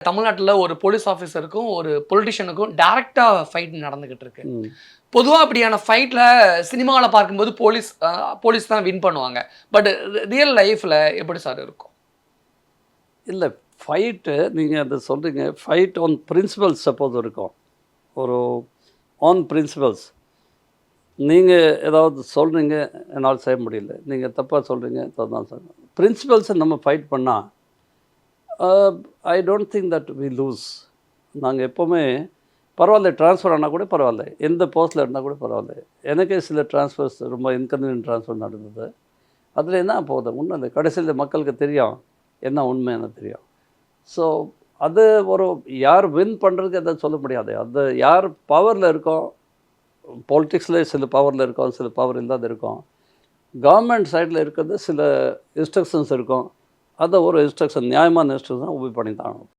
தமிழ்நாட்டுல ஒரு போலீஸ் ஆஃபீஸருக்கும், ஒரு பொலிட்டிஷியனுக்கும் டைரக்ட்டா ஃபைட் நடந்துகிட்டு இருக்கு. பொதுவா அப்படியான ஃபைட்ல சினிமால பார்க்கும்போது போலீஸ் தான் வின் பண்ணுவாங்க. பட் ரியல் லைஃப்ல எப்படி சார் இருக்கும்? இல்ல ஃபைட்டு நீங்க அத சொல்றீங்க. ஃபைட் ஆன் பிரின்சிபல்ஸ் சப்போஸ் இருக்கும். ஒரு ஆன் பிரின்சிபல்ஸ். நீங்க ஏதாவது சொல்றீங்க, என்னால செய்ய முடியல. நீங்க தப்பா சொல்றீங்க, அதான் சொல்றேன். பிரின்சிபல்ஸ நம்ம ஃபைட் பண்ணா, I don't think that we lose. நாங்க எப்பவுமே பரவாயில்ல ட்ரான்ஸ்ஃபர் ஆனா கூட பரவாயில்ல. எந்த போஸ்ட்ல இருந்தா கூட பரவாயில்ல. எனக்கே சில ட்ரான்ஸ்ஃபர்ஸ் ரொம்ப இன்கன்வீனியன்ட் ட்ரான்ஸ்ஃபர் நடந்தது. அதில் என்ன போகுது? ஒன்றும் இல்லை. கடைசியில் மக்களுக்கு தெரியும். என்ன உண்மைன்னு தெரியும். ஸோ அது ஒரு யார் வின் பண்ணுறதுக்கு எதை சொல்ல முடியாது. அது யார் பவரில் இருக்கோம், பொலிட்டிக்ஸில் சில பவரில் இருக்கோம், சில பவர் இல்லாத இருக்கும். கவர்மெண்ட் சைடில் இருக்கிறது சில இன்ஸ்ட்ரக்ஷன்ஸ் இருக்கும். அதை ஒரு இன்ஸ்ட்ரக்ஷன் நியாயமான இன்ஸ்ட்ரக்ஷன் உபயோக பண்ணி தான் ஆகணும்.